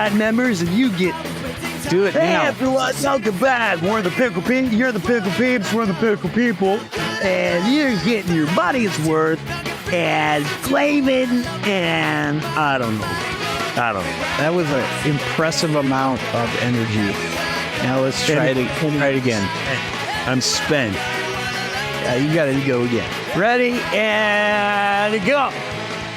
Pride members, and you get... Do it Hey now. everyone, welcome back. We're the Pickle Peeps. You're the Pickle Peeps. We're the Pickle People. And you're getting your money's worth and claiming, and I don't know. That was an impressive amount of energy. Now let's try it again. I'm spent. You got to go again. Ready, and go.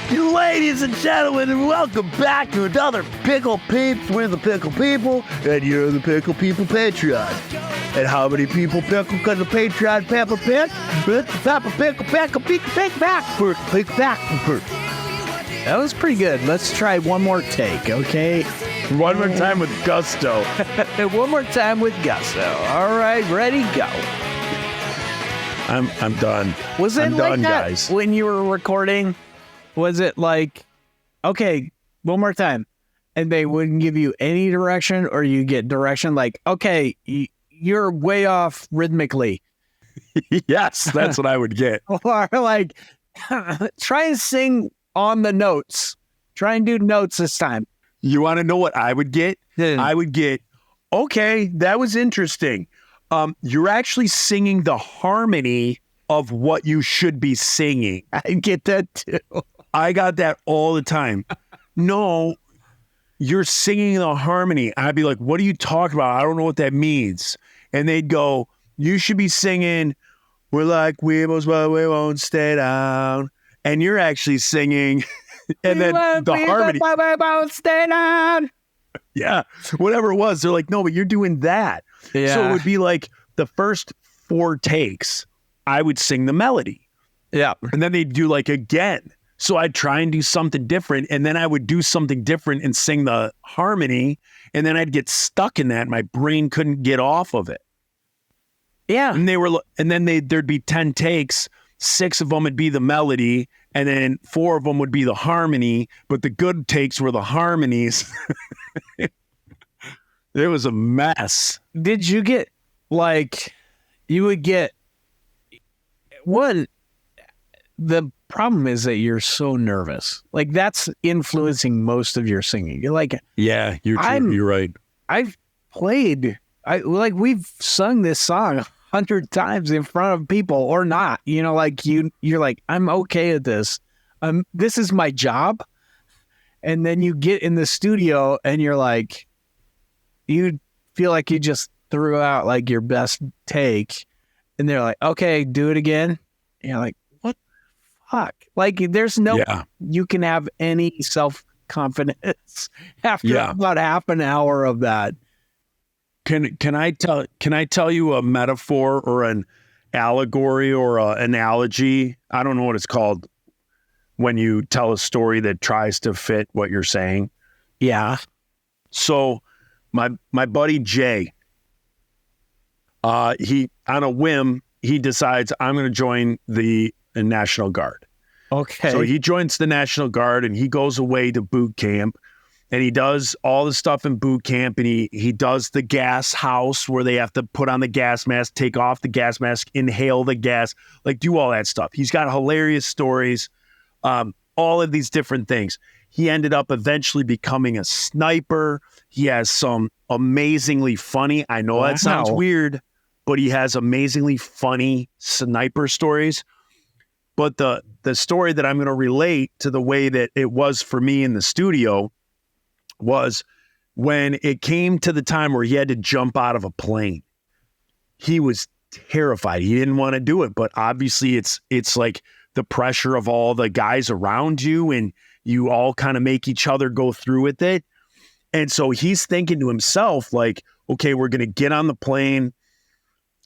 Ladies and gentlemen, and welcome back to another Pickle Peeps. We're the Pickle People, and you're the Pickle People Patreon. And how many people pickle because of Patreon Peppa Pig? Peppa Pickle, Pickle, Pickle, back. That was pretty good. Let's try one more take, okay? One more time with gusto. One more time with gusto. All right, ready, go. I'm done. Was it I'm like done, that guys. when you were recording? Was it like, okay, one more time, and they wouldn't give you any direction, or you get direction like, okay, you're way off rhythmically, Yes, that's what I would get. or like, try and sing on the notes. Try and do notes this time. You want to know what I would get? I would get, okay, that was interesting. You're actually singing the harmony of what you should be singing. I get that too. I got that all the time. No, you're singing the harmony. I'd be like, what are you talking about? I don't know what that means. And they'd go, you should be singing, we're like weebles, but we won't stay down. And you're actually singing, and then the harmony. We won't stay down. Yeah, whatever it was. They're like, no, but you're doing that. Yeah. So it would be like the first 4 takes, I would sing the melody. Yeah. And then they'd do like again. So I'd try and do something different, and then I would do something different and sing the harmony, and then I'd get stuck in that. My brain couldn't get off of it. Yeah. And then there'd be 10 takes. 6 of them would be the melody, and then 4 of them would be the harmony. But the good takes were the harmonies. It was a mess. Did you get like, you would get one? The problem is that you're so nervous. Like, that's influencing most of your singing. You're like, Yeah, you're right. I've played, we've sung this song 100 times in front of people or not. You know, like you're like, I'm okay at this. This is my job. And then you get in the studio and you're like, you feel like you just threw out like your best take, and they're like, okay, do it again. And you're like, what the fuck? Like, there's no, you can have any self-confidence after about half an hour of that. Can I tell you a metaphor or an allegory or an analogy? I don't know what it's called when you tell a story that tries to fit what you're saying. Yeah. So my buddy Jay, he on a whim, he decides I'm going to join the National Guard. Okay. So he joins the National Guard and he goes away to boot camp, and he does all the stuff in boot camp, and he does the gas house where they have to put on the gas mask, take off the gas mask, inhale the gas, like do all that stuff. He's got hilarious stories, all of these different things. He ended up eventually becoming a sniper. He has some amazingly funny, I know that sounds weird, but he has amazingly funny sniper stories. But the story that I'm going to relate to the way that it was for me in the studio was when it came to the time where he had to jump out of a plane. He was terrified. He didn't want to do it, but obviously it's like the pressure of all the guys around you, and you all kind of make each other go through with it. And so he's thinking to himself, like, okay, we're going to get on the plane.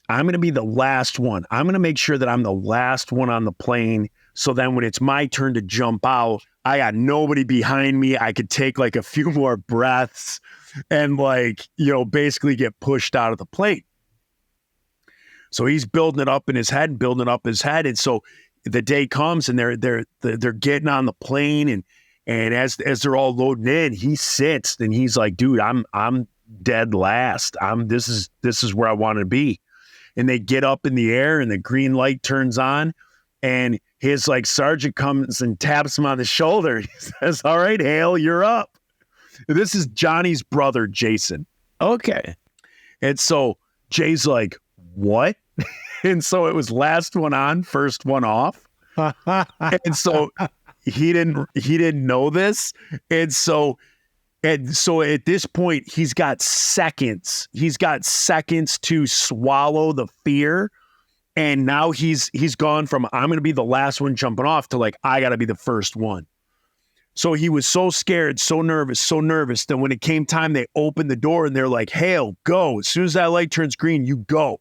I'm going to be the last one. I'm going to make sure that I'm the last one on the plane. So then when it's my turn to jump out, I got nobody behind me. I could take like a few more breaths and like, basically get pushed out of the plane. So he's building it up in his head. And so the day comes and they're getting on the plane, and as they're all loading in, he sits and he's like, dude, I'm dead last. This is where I want to be. And they get up in the air and the green light turns on, and his like sergeant comes and taps him on the shoulder. He says, all right, Hale, you're up. This is Johnny's brother, Jason. Okay. And so Jay's like, what? And so it was last one on, first one off. And so he didn't know this. And so at this point, he's got seconds. He's got seconds to swallow the fear. And now he's gone from I'm going to be the last one jumping off to like, I got to be the first one. So he was so scared, so nervous that when it came time, they opened the door and they're like, Hale, go. As soon as that light turns green, you go.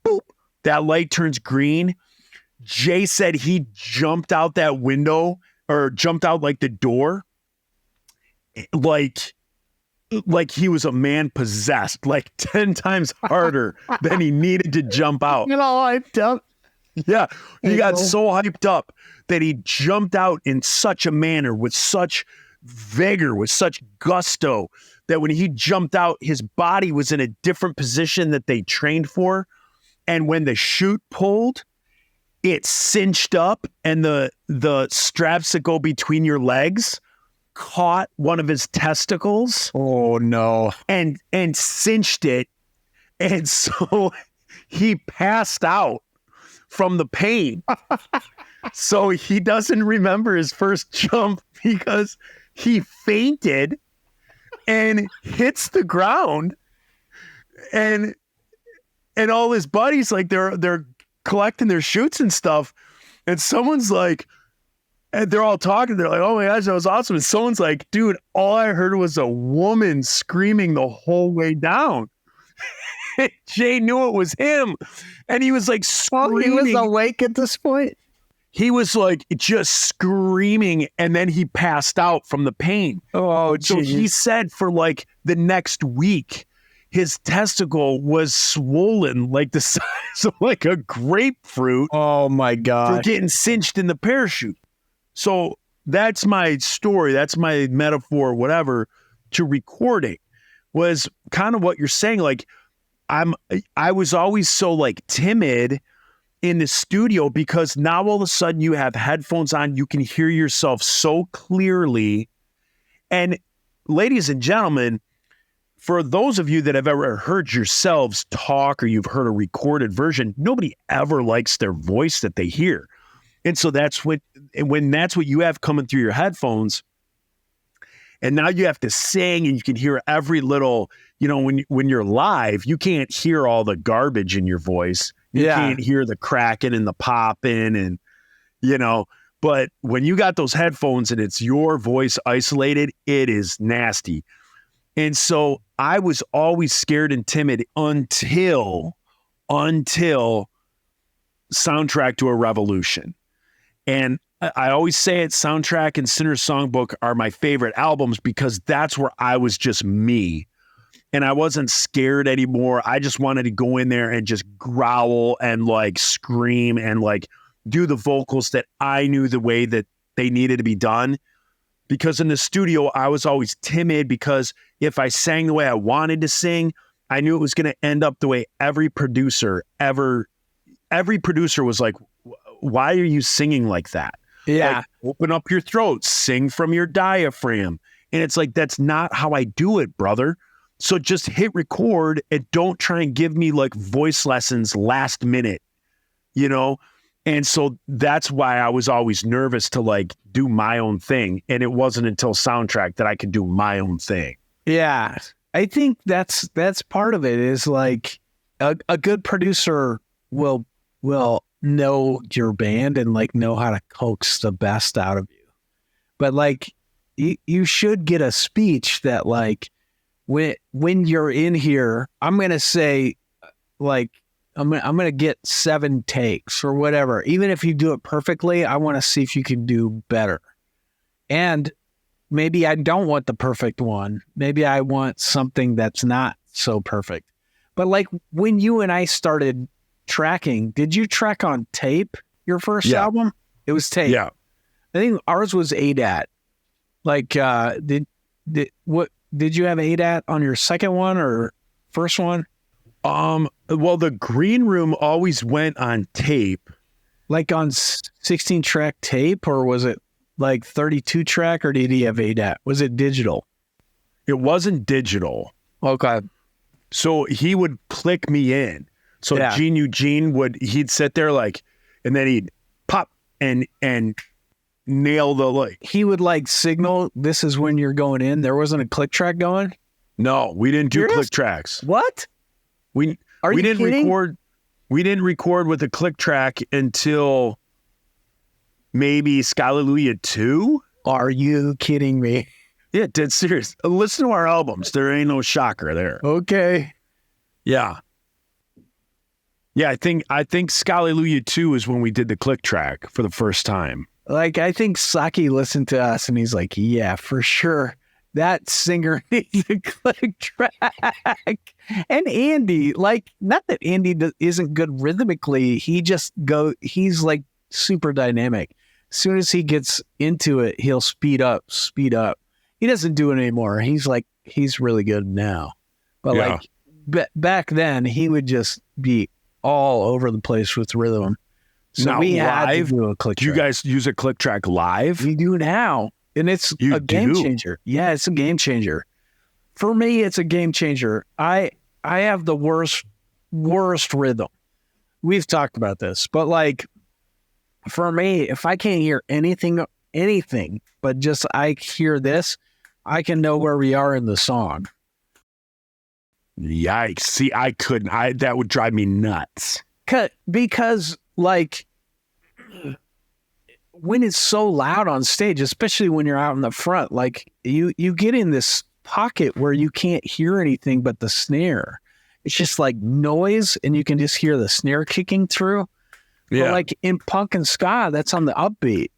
Boop. That light turns green. Jay said he jumped out that window or jumped out like the door. Like he was a man possessed, like 10 times harder than he needed to jump out. You know, hyped up. Yeah, he got so hyped up that he jumped out in such a manner with such vigor, with such gusto that when he jumped out, his body was in a different position that they trained for. And when the chute pulled, it cinched up and the straps that go between your legs caught one of his testicles. Oh no. And cinched it. And so he passed out from the pain. So he doesn't remember his first jump because he fainted and hits the ground. And all his buddies, like they're collecting their chutes and stuff. And someone's like, and they're all talking. They're like, oh my gosh, that was awesome. And someone's like, dude, all I heard was a woman screaming the whole way down. Jay knew it was him. And he was like screaming. He was awake at this point. He was like just screaming. And then he passed out from the pain. Oh, so geez. he said for like the next week, his testicle was swollen like the size of like a grapefruit. Oh my God. For getting cinched in the parachute. So that's my story. That's my metaphor, whatever, to recording was kind of what you're saying. Like I was always so like timid in the studio because now all of a sudden you have headphones on, you can hear yourself so clearly. And ladies and gentlemen, for those of you that have ever heard yourselves talk or you've heard a recorded version, nobody ever likes their voice that they hear. And so that's when that's what you have coming through your headphones. And now you have to sing and you can hear every little, you know, when you're live, you can't hear all the garbage in your voice. You can't hear the cracking and the popping and, you know, but when you got those headphones and it's your voice isolated, it is nasty. And so I was always scared and timid until Soundtrack to a Revolution. And I always say it, Soundtrack and Sinner's Songbook are my favorite albums because that's where I was just me. And I wasn't scared anymore. I just wanted to go in there and just growl and like scream and like do the vocals that I knew the way that they needed to be done. Because in the studio, I was always timid because if I sang the way I wanted to sing, I knew it was going to end up the way every producer was like, why are you singing like that? Yeah. Like, open up your throat, sing from your diaphragm. And it's like, that's not how I do it, brother. So just hit record and don't try and give me like voice lessons last minute, you know? And so that's why I was always nervous to like do my own thing. And it wasn't until Soundtrack that I could do my own thing. Yeah. I think that's part of it is like a good producer will know your band and like know how to coax the best out of you. But like you should get a speech that like when you're in here, I'm going to say like, I'm going to get 7 takes or whatever. Even if you do it perfectly, I want to see if you can do better. And maybe I don't want the perfect one. Maybe I want something that's not so perfect. But like when you and I started tracking, did you track on tape your first album? It was tape. Yeah. I think ours was ADAT. Like, did you have ADAT on your second one or first one? Well, the green room always went on tape. Like on 16 track tape, or was it like 32 track, or did he have ADAT? Was it digital? It wasn't digital. Okay. So he would click me in. So Yeah. Gene Eugene he'd sit there like, and then he'd pop and nail the like. He would like signal, this is when you're going in. There wasn't a click track going. No, we didn't do Serious? click tracks. What? We Are you didn't kidding? record. We didn't record with a click track until maybe Scallelujah 2. Are you kidding me? Yeah, dead serious. Listen to our albums. There ain't no shocker there. Okay. Yeah. Yeah, I think Scallelujah 2 is when we did the click track for the first time. Like, I think Saki listened to us and he's like, yeah, for sure. That singer needs a click track. And Andy, like, not that Andy isn't good rhythmically. He's like super dynamic. As soon as he gets into it, he'll speed up. He doesn't do it anymore. He's really good now. But Yeah. like back then, he would just be all over the place with rhythm. So Now, we had live, to do a click Do you track. guys use a click track live? We do now. And it's You a game do? changer. Yeah, it's a game changer. For me, it's a game changer. I have the worst rhythm. We've talked about this, but like for me, if I can't hear anything, but just I hear this, I can know where we are in the song. Yikes. See, I couldn't. That would drive me nuts. Because like when it's so loud on stage, especially when you're out in the front, like you get in this pocket where you can't hear anything but the snare. It's just like noise and you can just hear the snare kicking through. But like in punk and ska, that's on the upbeat.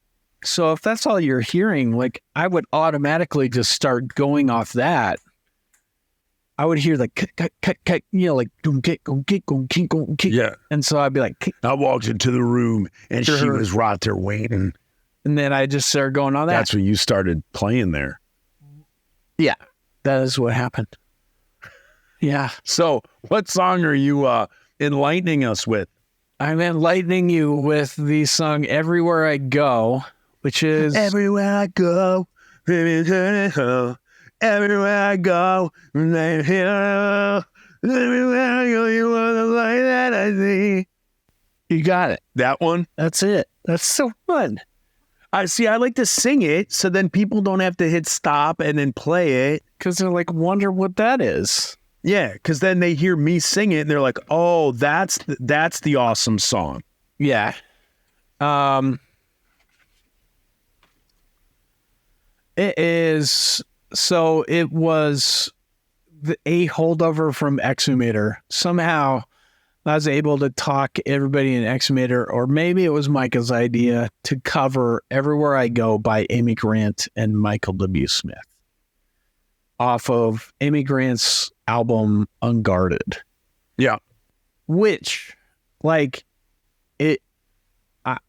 So if that's all you're hearing, like I would automatically just start going off that. I would hear the cut, like kick. Yeah. And so I'd be like, I walked into the room and she Sure. was right there waiting. and then I just started going on that. That's when you started playing there. That is what happened. Yeah. So, what song are you enlightening us with? I'm enlightening you with the song Everywhere I Go, which is Everywhere I go, everywhere I go, everywhere I go, you are the light that I see. you got it. That one? That's it. That's so fun. I like to sing it so then people don't have to hit stop and then play it. Because they're like, wonder what that is. Yeah, because then they hear me sing it and they're like, oh, that's the awesome song. Yeah. It is. So it was a holdover from Exhumator. Somehow I was able to talk everybody in Exhumator, or maybe it was Micah's idea, to cover Everywhere I Go by Amy Grant and Michael W. Smith off of Amy Grant's album Unguarded. Yeah. Which, like,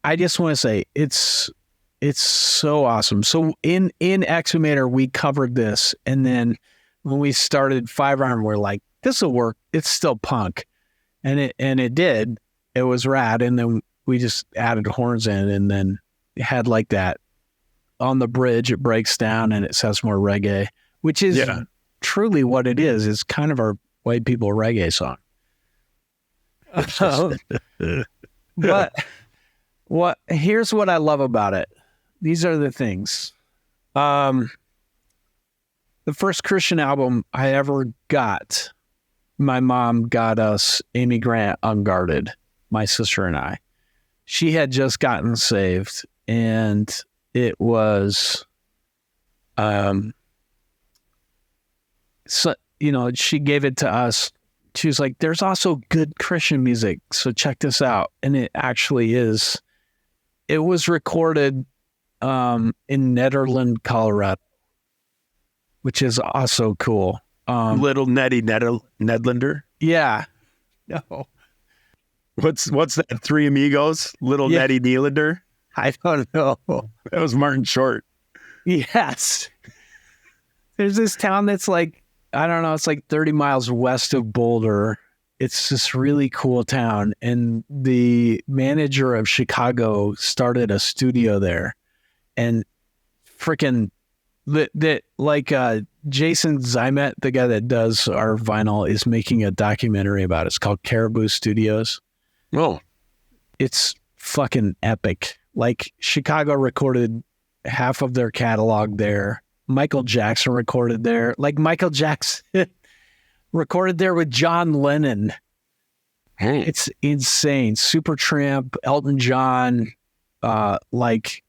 I just want to say it's so awesome. So in Exhumator, we covered this, and then when we started Five Iron, we're like, this will work. It's still punk, and it did. It was rad, and then we just added horns in, and then it had like that on the bridge. It breaks down, and it says more reggae, which is truly what it is. It's kind of our white people reggae song. But here's what I love about it. These are the things. The first Christian album I ever got, my mom got us Amy Grant Unguarded, my sister and I. She had just gotten saved, and it was so, she gave it to us. She was like, there's also good Christian music, so check this out. And it actually is. It was recorded in Nederland, Colorado, which is also cool. Little Nettie Nedlander. Yeah. No, What's that? Three Amigos? Little Yeah. Nettie Nedlander? I don't know. That was Martin Short. Yes. There's this town that's like, I don't know, it's like 30 miles west of Boulder. It's this really cool town. And the manager of Chicago started a studio there. And freaking Jason Zymet, the guy that does our vinyl, is making a documentary about it. It's called Caribou Studios. Oh, It's fucking epic. Like, Chicago recorded half of their catalog there. Michael Jackson recorded there. Like, Michael Jackson recorded there with John Lennon. hey. It's insane. Supertramp, Elton John, like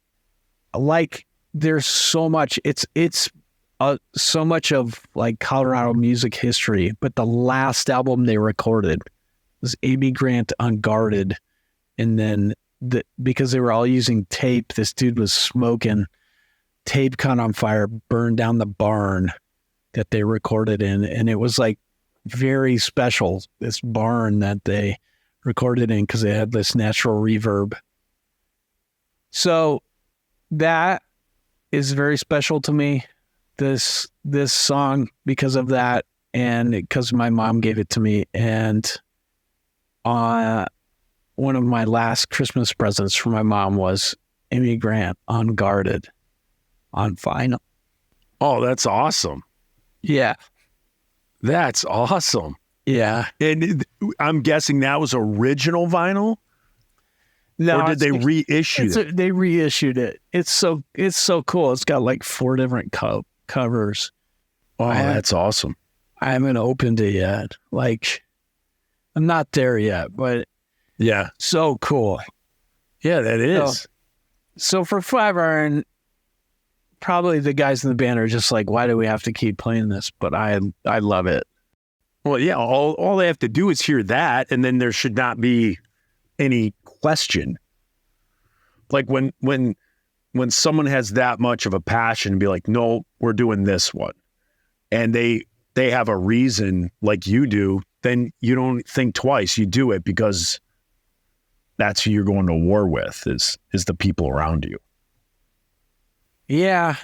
there's so much. It's so much of like Colorado music history. But the last album they recorded was Amy Grant Unguarded, and then because they were all using tape, this dude was smoking. Tape caught on fire, burned down the barn that they recorded in, and it was like very special, this barn that they recorded in, because it had this natural reverb. So that is very special to me, this song, because of that, and because my mom gave it to me. And one of my last Christmas presents from my mom was Amy Grant Unguarded on vinyl. Oh, that's awesome. Yeah. That's awesome. Yeah. And I'm guessing that was original vinyl? No, or did they reissue it? They reissued it. It's so cool. It's got like 4 different covers. Oh, that's awesome. I haven't opened it yet. Like, I'm not there yet, but Yeah. so cool. Yeah, that is. So for Flat Iron, probably the guys in the band are just like, why do we have to keep playing this? But I love it. Well, yeah, all they have to do is hear that, and then there should not be any question. Like when someone has that much of a passion, be like, no, we're doing this one, and they have a reason like you do, then you don't think twice. You do it because that's who you're going to war with, is the people around you. Yeah.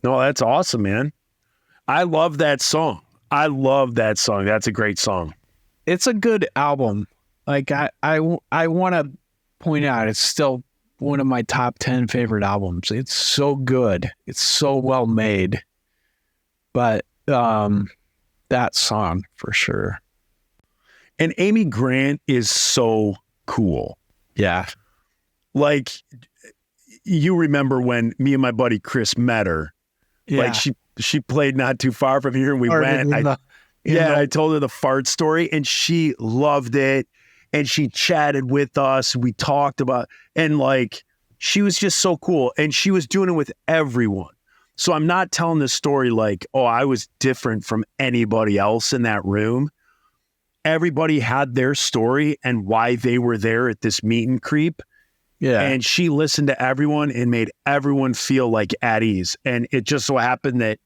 No, that's awesome, man. I love that song. That's a great song. It's a good album. Like, I want to point out, it's still one of my top 10 favorite albums. It's so good. It's so well made. But that song for sure. And Amy Grant is so cool. Yeah. Like, you remember when me and my buddy Chris met her. Yeah. Like, she played not too far from here, and we went. I told her the fart story, and she loved it. And she chatted with us. We talked about, and like, she was just so cool. And she was doing it with everyone. So I'm not telling this story like, oh, I was different from anybody else in that room. Everybody had their story and why they were there at this meet and creep. Yeah. And she listened to everyone and made everyone feel like at ease. And it just so happened that,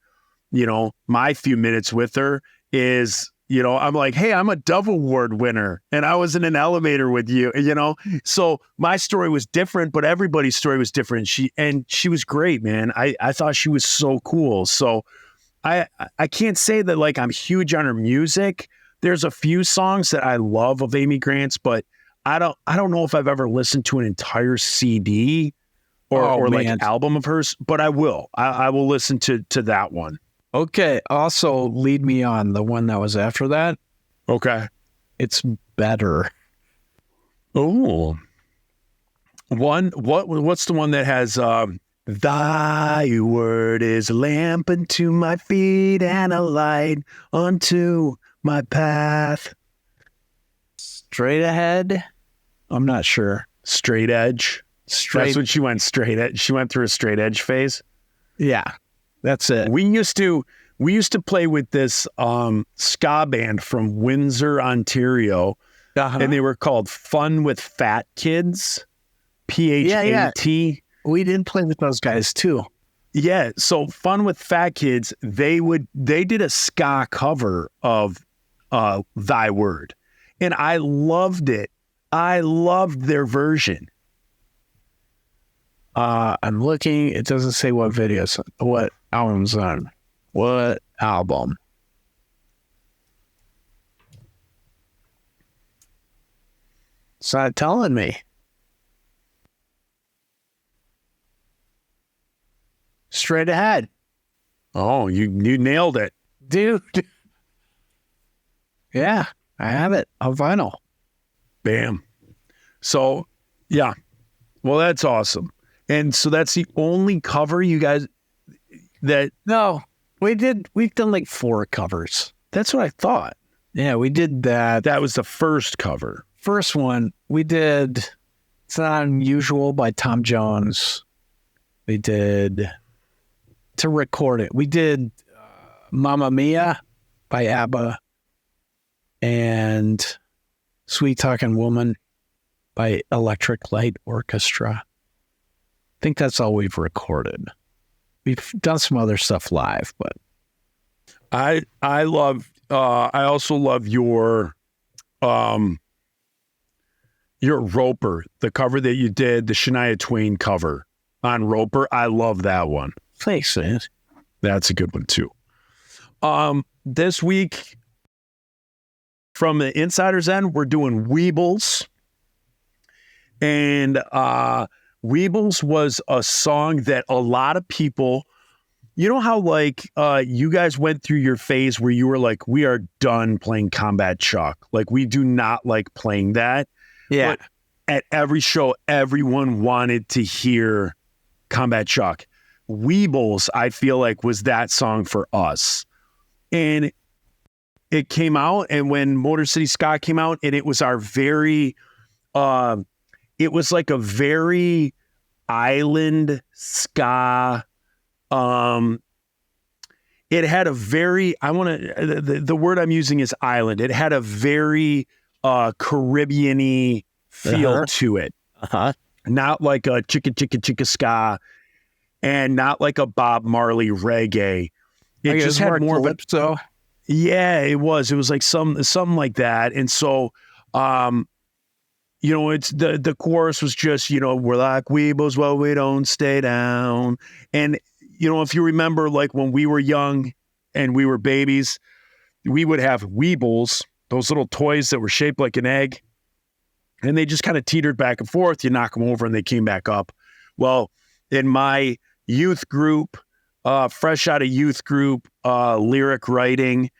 you know, my few minutes with her is, you know, I'm like, hey, I'm a Dove Award winner and I was in an elevator with you, you know? So my story was different, but everybody's story was different. She was great, man. I thought she was so cool. So I can't say that like I'm huge on her music. There's a few songs that I love of Amy Grant's, but I don't know if I've ever listened to an entire CD or like an album of hers, but I will. I will listen to that one. Okay. Also, Lead Me On, the one that was after that. Okay. It's better. Oh. What's the one that has thy word is a lamp unto my feet and a light unto my path. Straight Ahead? I'm not sure. Straight Edge. That's when she went straight edge. She went through a straight edge phase. Yeah. That's it. We used to play with this ska band from Windsor, Ontario, and they were called Fun with Fat Kids, PHAT. Yeah. We did play with those guys too. Yeah, so Fun with Fat Kids, they did a ska cover of Thy Word, and I loved it. I loved their version. I'm looking. It doesn't say what videos, what album's on. What album? It's not telling me. Straight Ahead. Oh, you nailed it. Dude. Yeah, I have it on vinyl. Bam. So, yeah. Well, that's awesome. And so that's the only cover you guys that No, we've done like 4 covers. that's what I thought. Yeah, we did that. That was the first cover. First one, we did It's Not Unusual by Tom Jones. We did To Record It. We did Mamma Mia by ABBA and Sweet Talking Woman by Electric Light Orchestra. I think that's all we've recorded. We've done some other stuff live, but I also love your Roper, the cover that you did, the Shania Twain cover on Roper. I love that one. thanks, man. That's a good one too. This week from the Insider's End, we're doing Weebles. And Weebles was a song that a lot of people, you know how like you guys went through your phase where you were like, we are done playing Combat Chuck. Like we do not like playing that. Yeah. But at every show, everyone wanted to hear Combat Chuck. Weebles, I feel like, was that song for us. And it came out, and when Motor City Ska came out, and it was our very, it was like a very island ska. It had a very, the word I'm using is island. It had a very Caribbean-y feel to it. Not like a chicka chicka chicka ska, and not like a Bob Marley reggae. It just had more Calypso. Yeah, it was. It was like something like that. And so, it's the chorus was just, we're like weebles, well, we don't stay down. And, if you remember, like when we were young and we were babies, we would have Weebles, those little toys that were shaped like an egg. And they just kind of teetered back and forth. You knock them over and they came back up. Well, in my youth group, fresh out of youth group, lyric writing,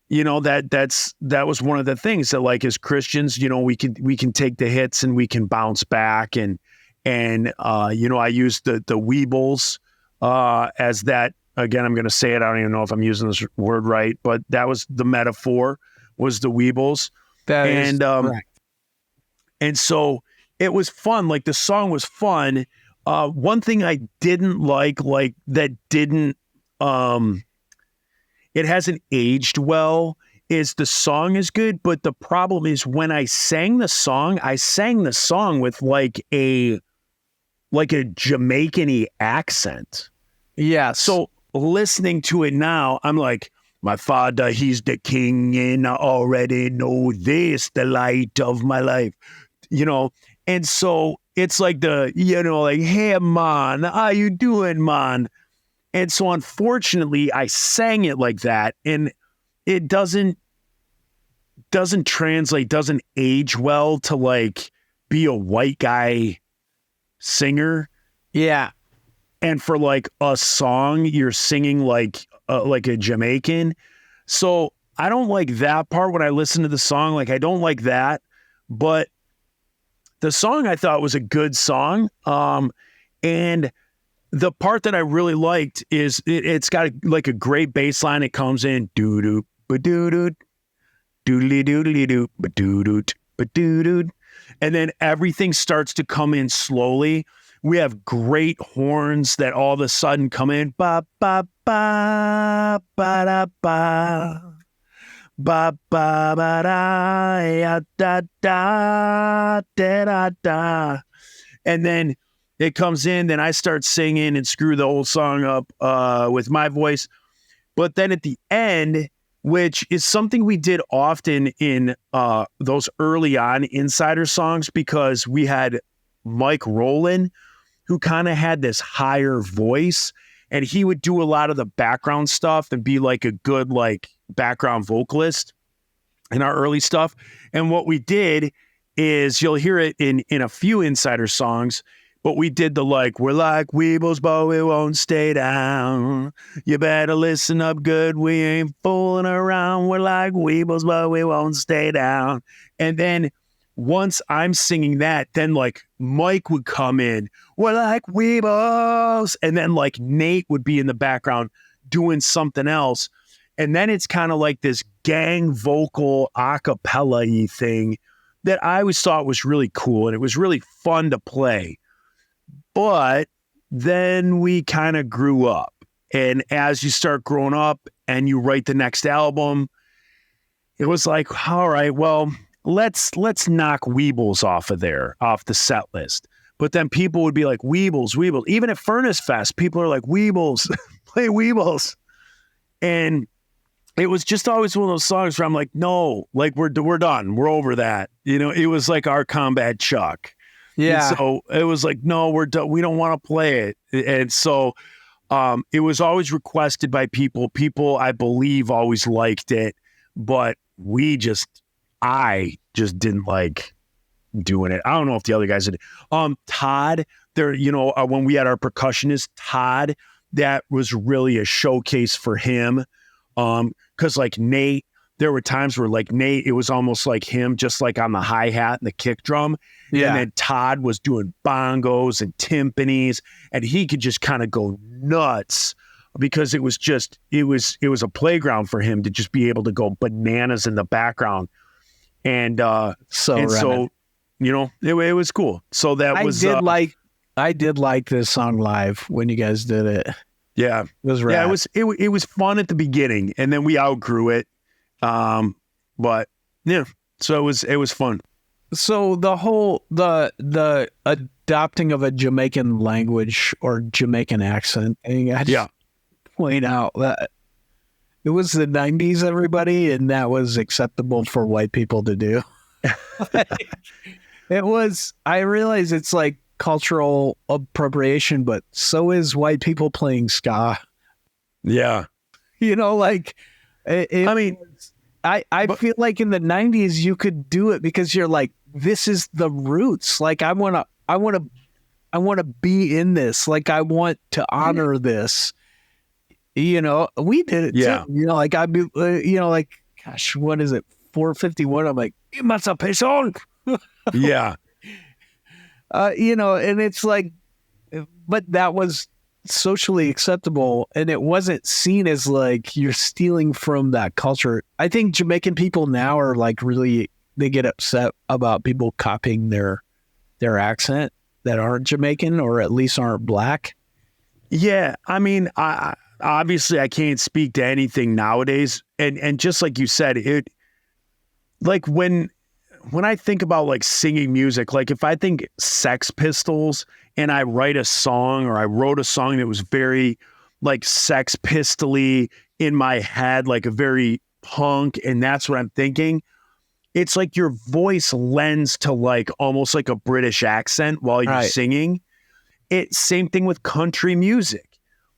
that was one of the things that, like, as Christians, we can take the hits and we can bounce back. And I used the Weebles as that. Again, I'm going to say it. I don't even know if I'm using this word right, but that was the metaphor, was the Weebles. Correct. And so it was fun. Like the song was fun. One thing I didn't like that didn't, it hasn't aged well, is the song is good, but the problem is when I sang the song with like a Jamaican-y accent. Yeah. So listening to it now, I'm like, my father, he's the king, and I already know this, the light of my life, And so it's like like, hey, man, how you doing, man? And so unfortunately, I sang it like that, and it doesn't translate, doesn't age well to like be a white guy singer. Yeah. And for like a song, you're singing like a Jamaican. So I don't like that part when I listen to the song. Like, I don't like that. But the song I thought was a good song. And the part that I really liked is it's got like a great bass line. It comes in doo-doo, ba-doo-doo, doodly-doodly-doo, ba-doo-doo, ba-doo-doo. And then everything starts to come in slowly. We have great horns that all of a sudden come in. Ba ba ba ba da ba ba ba ba da ya da da da da. And then it comes in. Then I start singing and screw the whole song up with my voice. But then at the end, which is something we did often in those early on Insider songs, because we had Mike Rowland, who kind of had this higher voice, and he would do a lot of the background stuff and be like a good like background vocalist in our early stuff. And what we did is, you'll hear it in a few Insider songs, But we did the we're like Weebles, but we won't stay down. You better listen up good. We ain't fooling around. We're like Weebles, but we won't stay down. And then once I'm singing that, then Mike would come in. We're like Weebles. And then Nate would be in the background doing something else. And then it's kind of like this gang vocal a cappella-y thing that I always thought was really cool. And it was really fun to play. But then we kind of grew up. And as you start growing up and you write the next album, it was like, all right, well, let's knock Weebles off of there, off the set list. But then people would be like, Weebles. Even at Furnace Fest, people are like, Weebles, play Weebles. And it was just always one of those songs where I'm like, no, we're done. We're over that. It was like our Combat Chuck. Yeah. And so it was like, no, we're done. We don't want to play it. And so it was always requested by people. People, I believe, always liked it, but I just didn't like doing it. I don't know if the other guys did. Todd, when we had our percussionist, Todd, that was really a showcase for him. Because Nate, there were times where Nate, it was almost like him, just on the hi-hat and the kick drum. Yeah. And then Todd was doing bongos and timpanis, and he could just kind of go nuts because it was a playground for him to just be able to go bananas in the background. And it was cool. So I did like this song live when you guys did it. Yeah. It was rad. Yeah, it was fun at the beginning, and then we outgrew it. But yeah, so it was fun. So the adopting of a Jamaican language or Jamaican accent thing, I just point out that it was the 90s, everybody, and that was acceptable for white people to do. It was, I realize it's like cultural appropriation, but so is white people playing ska. Yeah. I feel like in the 90s you could do it because you're like, this is the roots. Like I want to be in this. Like I want to honor this. We did it too. I'd be, gosh, what is it? 451. I'm like, emancipation. Yeah. And it's like, but that was socially acceptable, and it wasn't seen as like you're stealing from that culture. I think Jamaican people now are like really, they get upset about people copying their accent that aren't Jamaican or at least aren't black. Yeah, I mean, I obviously I can't speak to anything nowadays, and just like you said, it like when I think about like singing music, like if I think Sex Pistols and I write a song, or I wrote a song that was very like Sex Pistol-y in my head, like a very punk, and that's what I'm thinking. It's like your voice lends to like almost like a British accent while you're singing. Same thing with country music.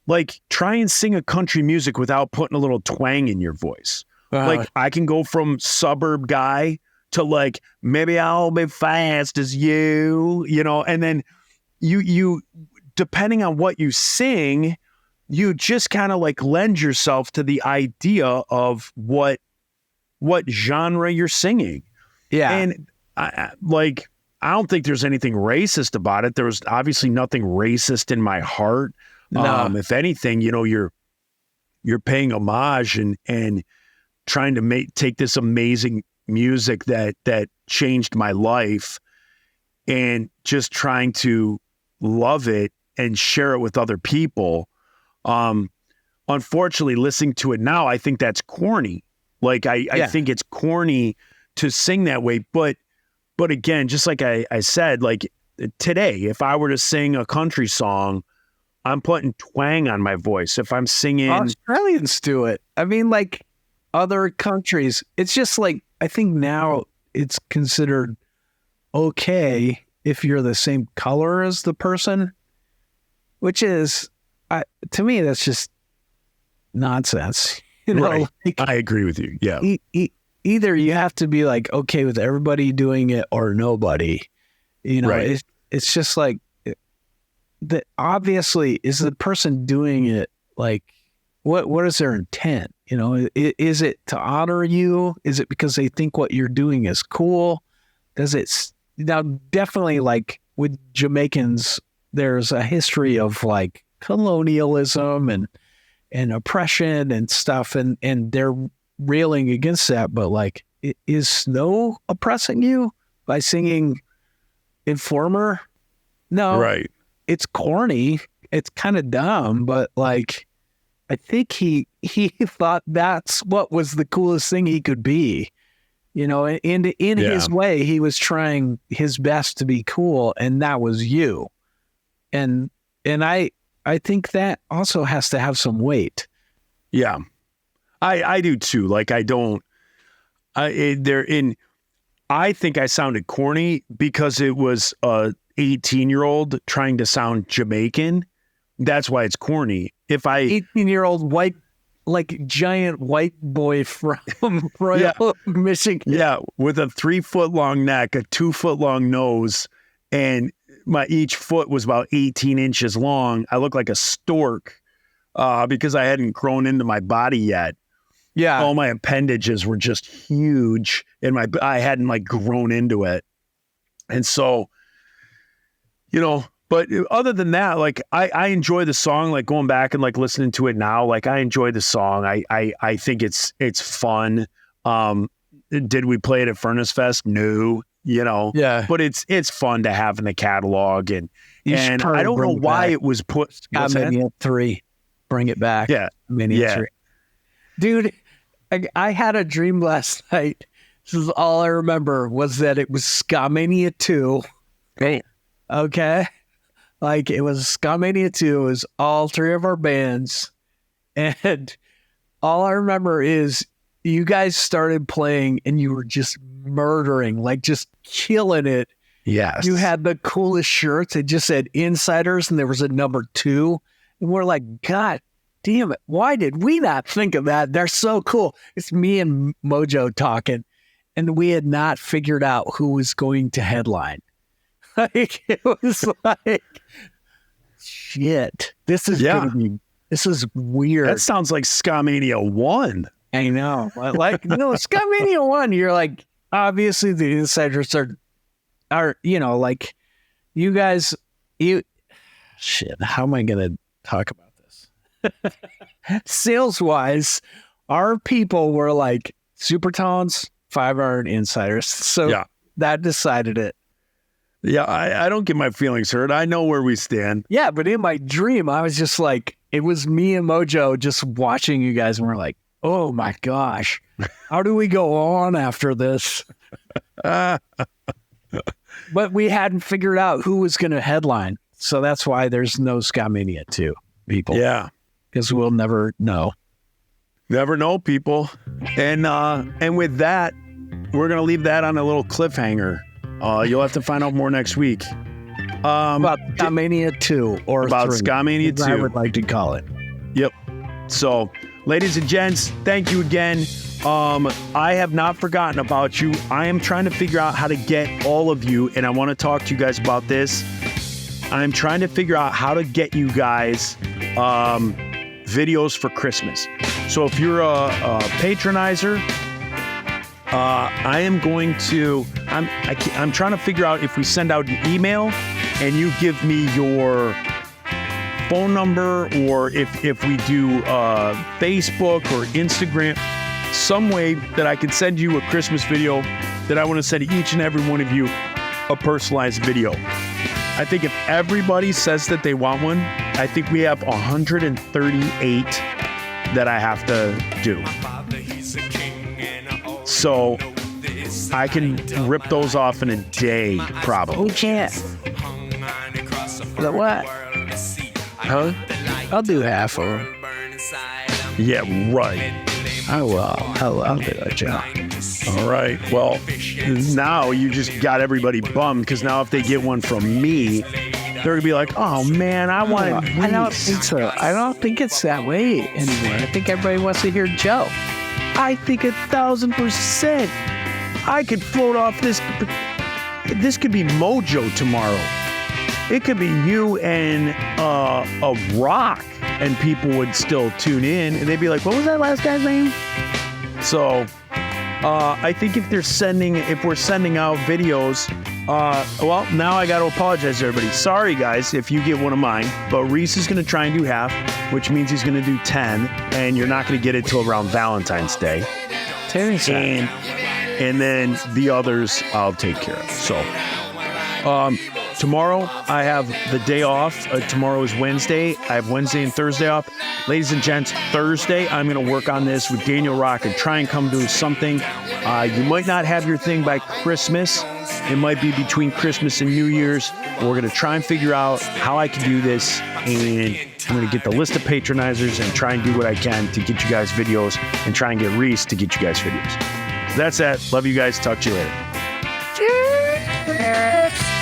Like try and sing a country music without putting a little twang in your voice. Like I can go from suburb guy to like, maybe I'll be fast as you, and then you depending on what you sing, you just kind of like lend yourself to the idea of what genre you're singing. Yeah. And I don't think there's anything racist about it. There was obviously nothing racist in my heart. No. If anything, you're paying homage and trying to take this amazing music that changed my life and just trying to love it and share it with other people. Unfortunately, listening to it now, I think that's corny. Like I think it's corny to sing that way. But again, just like I said, like today, if I were to sing a country song, I'm putting twang on my voice. If I'm singing, Australians do it. I mean, like other countries, it's just like, I think now it's considered okay if you're the same color as the person, which is, to me, that's just nonsense. Right. Like, I agree with you. Yeah. Either you have to be like okay with everybody doing it or nobody. Right. It's just like that obviously is the person doing it like, what is their intent? You know, is it to honor you? Is it because they think what you're doing is cool? Does it now definitely like with Jamaicans, there's a history of like colonialism and oppression and stuff, and they're railing against that. But like, is Snow oppressing you by singing Informer? No, Right. It's corny. It's kind of dumb, but like, I think he thought that's what was the coolest thing he could be. You know, in his way, he was trying his best to be cool, and that was you. And I think that also has to have some weight. Yeah. I do too. Like I think I sounded corny because it was a 18-year-old trying to sound Jamaican. That's why it's corny. If I 18-year-old white, like giant white boy from Royal Michigan. Yeah, with a 3-foot long neck, a 2-foot long nose, and each foot was about 18 inches long. I looked like a stork because I hadn't grown into my body yet. Yeah. All my appendages were just huge, and I hadn't like grown into it. And so, you know, but other than that, like I enjoy the song, like going back and like listening to it now, like I enjoy the song. I think it's fun. Did we play it at Furnace Fest? No, you know, but it's fun to have in the catalog, and I don't know why it was put. Mania 3, bring it back. Yeah. Mania 3. Dude, I had a dream last night. This is all I remember was that it was Ska Mania 2. Great. Okay. Like it was Ska Mania 2. It was all 3 of our bands. And all I remember is you guys started playing and you were just murdering, like just killing it. Yes. You had the coolest shirts. It just said Insiders and there was a number 2. And we're like, God damn it. Why did we not think of that? They're so cool. It's me and Mojo talking. And we had not figured out who was going to headline. Like, it was like, shit, this is weird. That sounds like Ska Mania 1. I know. Like, no, Ska Mania 1, you're like, obviously the Insiders are, you know, like, you guys, shit, how am I going to talk about this? Sales-wise, our people were like Supertones, 5 Iron Insiders. So that decided it. Yeah, I don't get my feelings hurt. I know where we stand. Yeah, but in my dream, I was just like, it was me and Mojo just watching you guys, and we're like, oh my gosh, how do we go on after this? But we hadn't figured out who was going to headline. So that's why there's no Ska Mania 2, people. Yeah. Because we'll never know. Never know, people. And with that, we're going to leave that on a little cliffhanger. You'll have to find out more next week. About Ska Mania 2 or about 3, Ska Mania 2. I would like to call it. Yep. So, ladies and gents, thank you again. I have not forgotten about you. I am trying to figure out how to get all of you, and I want to talk to you guys about this. I'm trying to figure out how to get you guys videos for Christmas. So if you're a patronizer, I'm trying to figure out if we send out an email and you give me your phone number, or if we do Facebook or Instagram, some way that I can send you a Christmas video that I want to send each and every one of you a personalized video. I think if everybody says that they want one, I think we have 138 that I have to do. So I can rip those off in a day, probably. We can't. The what? Huh? I'll do half of them. Yeah, right. I will. I'll do it, Joe. All right. Well, now you just got everybody bummed, because now if they get one from me, they're going to be like, oh, man, I wanted I don't think so. I don't think it's that way anymore. I think everybody wants to hear Joe. I think 1,000%. I could float off this. This could be Mojo tomorrow. It could be you and a rock, and people would still tune in, and they'd be like, "What was that last guy's name?" So, I think if we're sending out videos, well, now I got to apologize to everybody. Sorry, guys, if you get one of mine, but Reese is going to try and do half, which means he's going to do 10, and you're not going to get it till around Valentine's Day. And then the others I'll take care of. So, tomorrow I have the day off. Tomorrow is Wednesday. I have Wednesday and Thursday off. Ladies and gents, Thursday I'm going to work on this with Daniel Rock and try and come to something. You might not have your thing by Christmas. It might be between Christmas and New Year's. We're going to try and figure out how I can do this, and I'm going to get the list of patronizers and try and do what I can to get you guys videos and try and get Reese to get you guys videos. That's that. Love you guys. Talk to you later. Cheers.